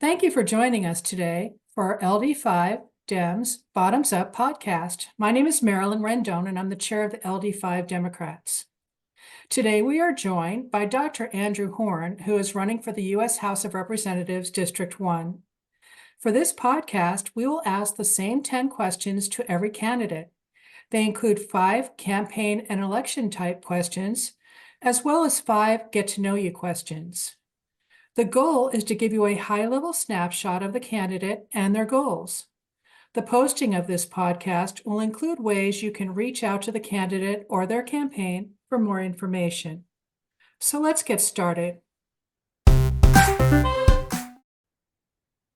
Thank you for joining us today for our LD5 Dems Bottoms Up podcast. My name is Marilyn Rendon, and I'm the chair of the LD5 Democrats. Today, we are joined by Dr. Andrew Horne, who is running for the U.S. House of Representatives, District 1. For this podcast, we will ask the same 10 questions to every candidate. They include 5 campaign and election type questions, as well as 5 get-to-know-you questions. The goal is to give you a high-level snapshot of the candidate and their goals. The posting of this podcast will include ways you can reach out to the candidate or their campaign for more information. So let's get started.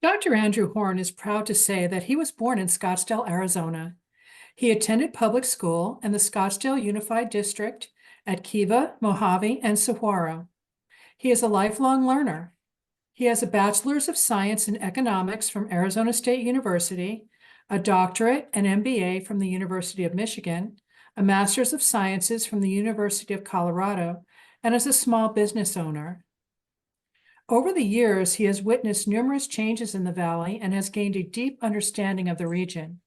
Dr. Andrew Horne is proud to say that he was born in Scottsdale, Arizona. He attended public school in the Scottsdale Unified District at Kiva, Mojave, and Saguaro. He is a lifelong learner. He has a Bachelor's of Science in Economics from Arizona State University, a doctorate and MBA from the University of Michigan, a Master's of Sciences from the University of Colorado, and is a small business owner. Over the years, he has witnessed numerous changes in the Valley and has gained a deep understanding of the region.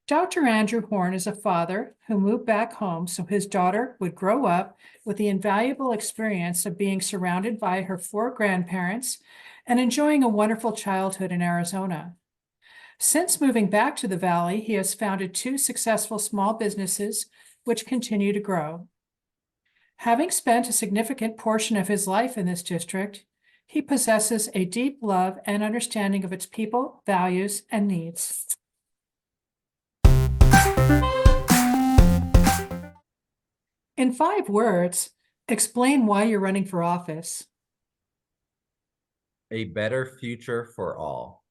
Dr. Andrew Horne is a father who moved back home so his daughter would grow up with the invaluable experience of being surrounded by her 4 grandparents and enjoying a wonderful childhood in Arizona. Since moving back to the Valley, he has founded 2 successful small businesses which continue to grow. Having spent a significant portion of his life in this district, he possesses a deep love and understanding of its people, values, and needs. In 5 words, explain why you're running for office. A better future for all.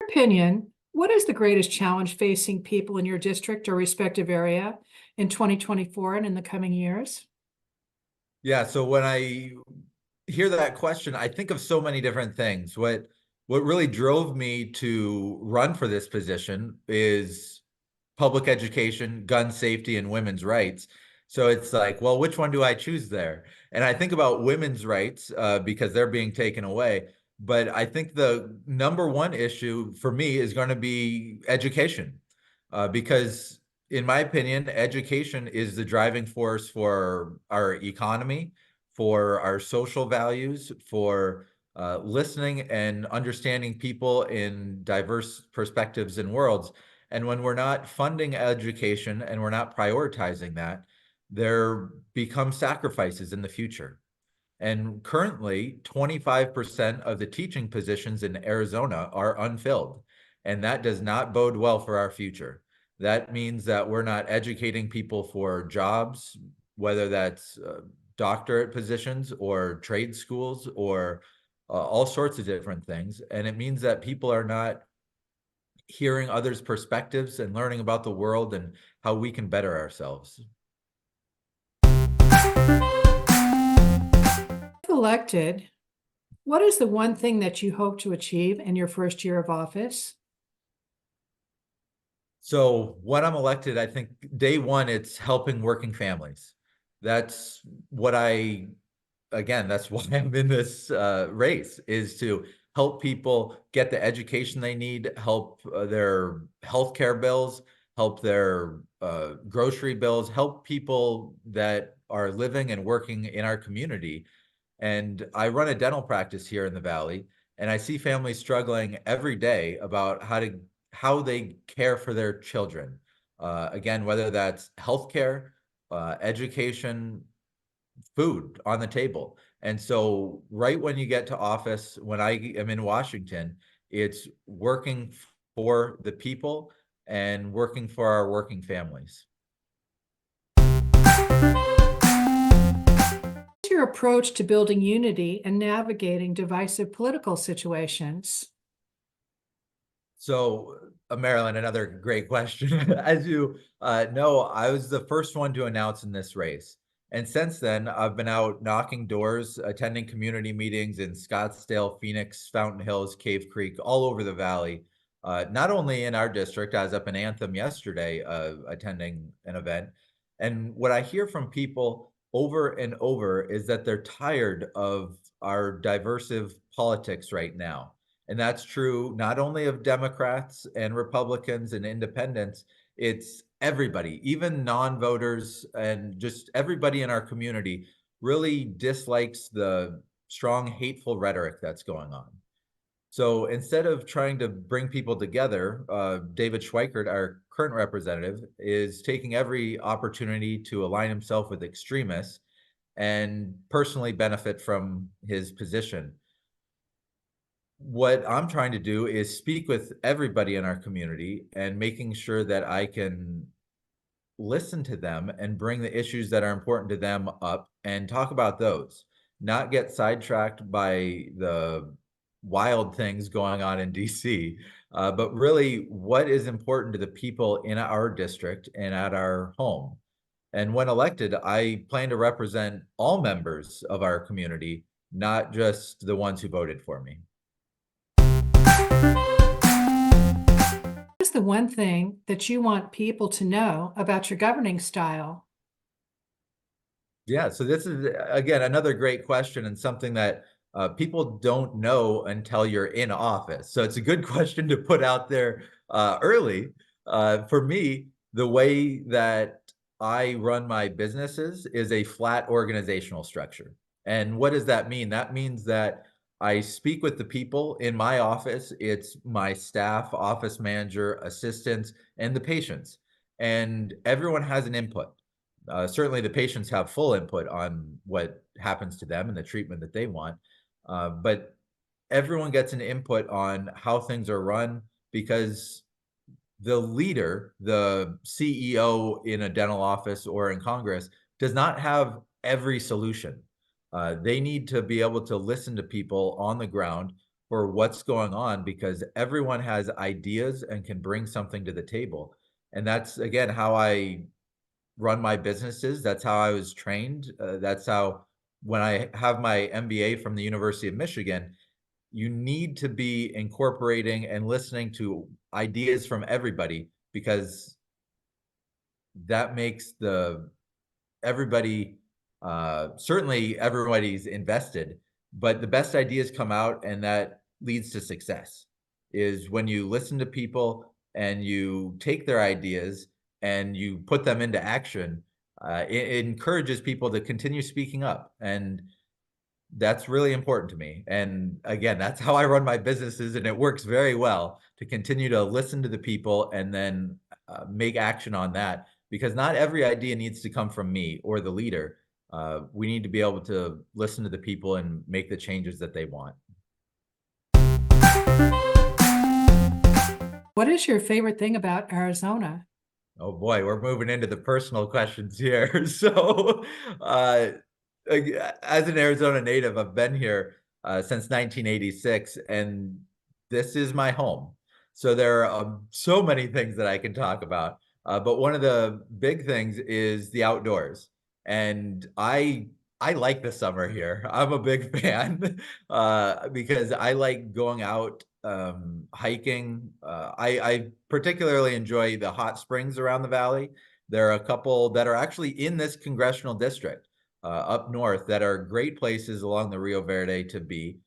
Opinion, what is the greatest challenge facing people in your district or respective area in 2024 and in the coming years? Yeah, so when I hear that question, I think of so many different things. What really drove me to run for this position is public education, gun safety, and women's rights. So it's like, well, which one do I choose there? And I think about women's rights because they're being taken away. But I think the number one issue for me is going to be education, because in my opinion, education is the driving force for our economy, for our social values, for listening and understanding people in diverse perspectives and worlds. And when we're not funding education and we're not prioritizing that, there become sacrifices in the future. And currently, 25% of the teaching positions in Arizona are unfilled. And that does not bode well for our future. That means that we're not educating people for jobs, whether that's doctorate positions or trade schools or all sorts of different things. And it means that people are not hearing others' perspectives and learning about the world and how we can better ourselves. If elected, what is the one thing that you hope to achieve in your first year of office? So when I'm elected, I think day one, it's helping working families. That's what that's why I'm in this race, is to help people get the education they need, help their healthcare bills, help their grocery bills, help people that are living and working in our community. And I run a dental practice here in the Valley, and I see families struggling every day about how they care for their children. Again, whether that's healthcare, education, food on the table. And so right when you get to office, when I am in Washington, it's working for the people and working for our working families. What's your approach to building unity and navigating divisive political situations? So, Marilyn, another great question. As you know, I was the first one to announce in this race. And since then, I've been out knocking doors, attending community meetings in Scottsdale, Phoenix, Fountain Hills, Cave Creek, all over the Valley. Not only in our district, I was up in Anthem yesterday attending an event. And what I hear from people over and over is that they're tired of our diversive politics right now. And that's true not only of Democrats and Republicans and independents, it's everybody, even non-voters and just everybody in our community really dislikes the strong, hateful rhetoric that's going on. So instead of trying to bring people together, David Schweikert, our current representative, is taking every opportunity to align himself with extremists and personally benefit from his position. What I'm trying to do is speak with everybody in our community and making sure that I can listen to them and bring the issues that are important to them up and talk about those, not get sidetracked by the wild things going on in DC, but really what is important to the people in our district and at our home. And when elected, I plan to represent all members of our community, not just the ones who voted for me. What is the one thing that you want people to know about your governing style? Yeah, so this is again another great question and something that people don't know until you're in office. So it's a good question to put out there early. For me, the way that I run my businesses is a flat organizational structure. And what does that mean? That means that I speak with the people in my office. It's my staff, office manager, assistants, and the patients. And everyone has an input. Certainly, the patients have full input on what happens to them and the treatment that they want. But everyone gets an input on how things are run because the leader, the CEO in a dental office or in Congress, does not have every solution. They need to be able to listen to people on the ground for what's going on because everyone has ideas and can bring something to the table. And that's, again, how I run my businesses. That's how I was trained. That's how, when I have my MBA from the University of Michigan, you need to be incorporating and listening to ideas from everybody because that makes the everybody certainly everybody's invested, but the best ideas come out and that leads to success is when you listen to people and you take their ideas and you put them into action. It encourages people to continue speaking up, and that's really important to me. And again, that's how I run my businesses, and it works very well to continue to listen to the people and then make action on that because not every idea needs to come from me or the leader. We need to be able to listen to the people and make the changes that they want. What is your favorite thing about Arizona? Oh boy, we're moving into the personal questions here. So, uh, as an Arizona native, I've been here since 1986, and this is my home. So there are so many things that I can talk about. But one of the big things is the outdoors, and I like the summer here. I'm a big fan because I like going out hiking. I particularly enjoy the hot springs around the valley. There are a couple that are actually in this congressional district up north that are great places along the Rio Verde to be.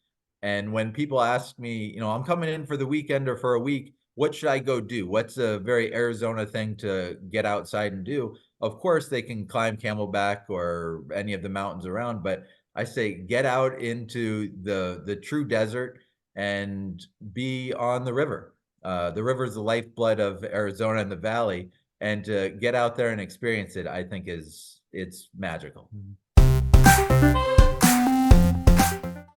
And when people ask me, I'm coming in for the weekend or for a week, what should I go do? What's a very Arizona thing to get outside and do? Of course, they can climb Camelback or any of the mountains around, but I say get out into the true desert and be on the river. The river is the lifeblood of Arizona and the valley, and to get out there and experience it, I think it's magical.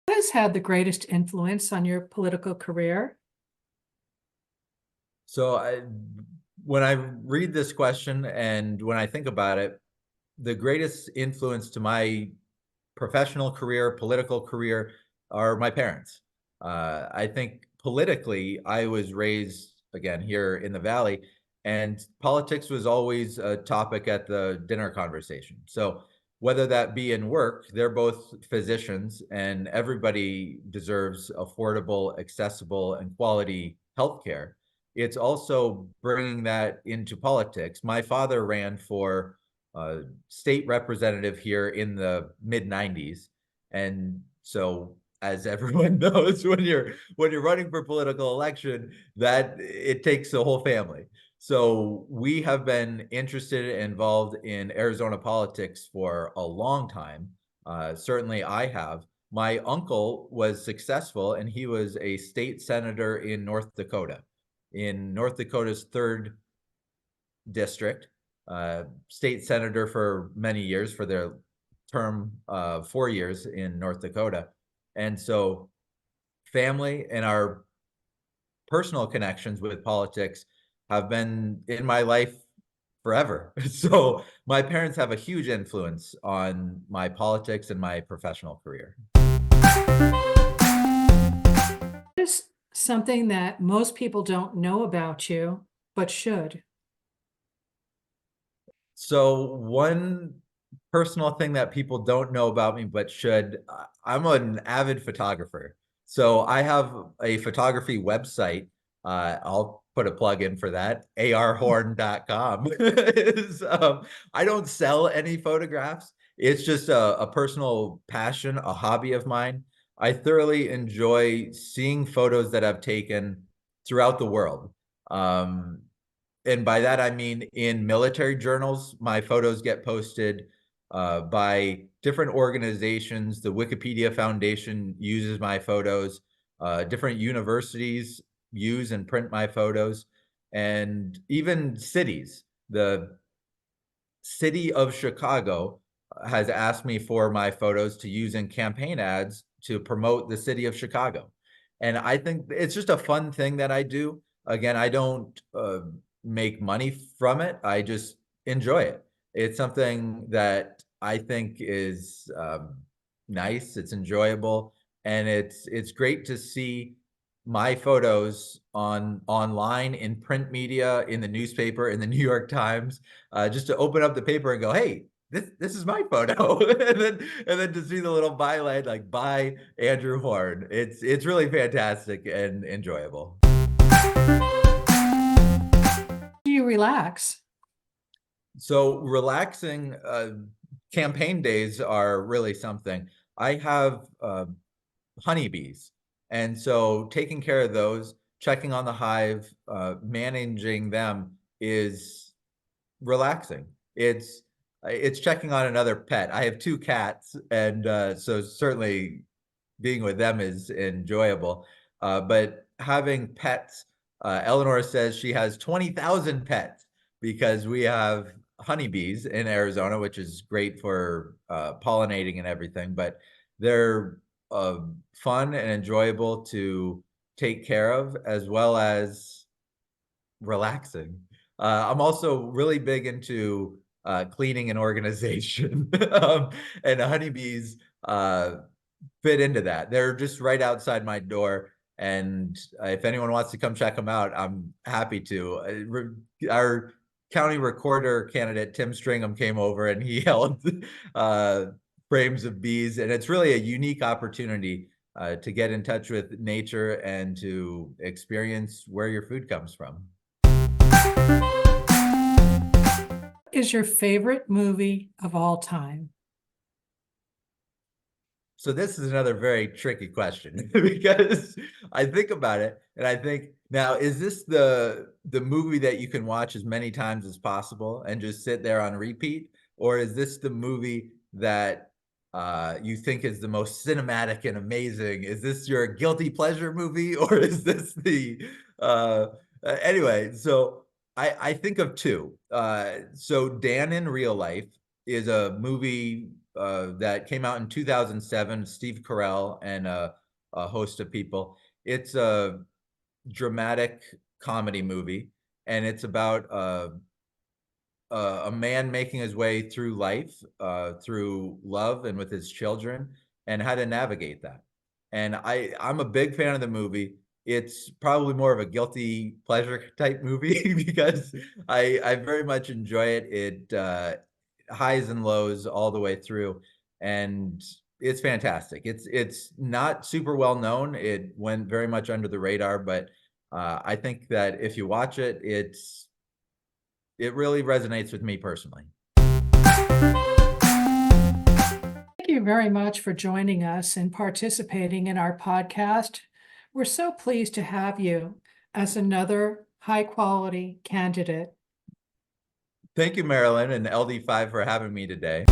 What has had the greatest influence on your political career? So when I read this question and when I think about it, the greatest influence to my professional career, political career, are my parents. I think politically, I was raised again here in the Valley, and politics was always a topic at the dinner conversation. So whether that be in work, they're both physicians, and everybody deserves affordable, accessible, and quality healthcare. It's also bringing that into politics. My father ran for state representative here in the mid 90s. And so, as everyone knows, when you're running for political election, that it takes the whole family. So we have been interested and involved in Arizona politics for a long time. Certainly I have. My uncle was successful, and he was a state senator in North Dakota, in North Dakota's third district, state senator for many years for their term, 4 years in North Dakota. And so family and our personal connections with politics have been in my life forever. So my parents have a huge influence on my politics and my professional career. What is something that most people don't know about you, but should? So one personal thing that people don't know about me, but should, I'm an avid photographer. So I have a photography website. I'll put a plug in for that. arhorne.com. I don't sell any photographs. It's just a personal passion, a hobby of mine. I thoroughly enjoy seeing photos that I've taken throughout the world. And by that I mean in military journals, my photos get posted by different organizations. The Wikipedia Foundation uses my photos. Different universities use and print my photos, and even cities. The city of Chicago has asked me for my photos to use in campaign ads to promote the city of Chicago. And I think it's just a fun thing that I do. Again, I don't make money from it. I just enjoy it. It's something that I think is nice. It's enjoyable, and it's great to see my photos online, in print media, in the newspaper, in the New York Times, just to open up the paper and go, hey, this is my photo. And then to see the little byline like by Andrew Horne. It's really fantastic and enjoyable. Do you relax? So relaxing, campaign days are really something. I have honeybees. And so taking care of those, checking on the hive, managing them is relaxing. It's checking on another pet. I have two cats, and so certainly being with them is enjoyable. But having pets, Eleanor says she has 20,000 pets because we have honeybees in Arizona, which is great for pollinating and everything. But they're fun and enjoyable to take care of, as well as relaxing. I'm also really big into cleaning and organization, and honeybees fit into that. They're just right outside my door. And if anyone wants to come check them out, I'm happy to. Our county recorder candidate, Tim Stringham, came over and he held frames of bees. And it's really a unique opportunity to get in touch with nature and to experience where your food comes from. Is your favorite movie of all time? So this is another very tricky question because I think about it and I think, now, is this the movie that you can watch as many times as possible and just sit there on repeat? Or is this the movie that you think is the most cinematic and amazing? Is this your guilty pleasure movie, or is this the anyway, so I think of two. So Dan in Real Life is a movie that came out in 2007, Steve Carell and a host of people. It's a dramatic comedy movie, and it's about a man making his way through life, through love and with his children, and how to navigate that. And I'm a big fan of the movie. It's probably more of a guilty pleasure type movie because I very much enjoy it. It highs and lows all the way through, and it's fantastic. It's not super well known. It went very much under the radar, but I think that if you watch it, it really resonates with me personally. very much for joining us and participating in our podcast. We're so pleased to have you as another high-quality candidate. Thank you, Marilyn and LD5 for having me today.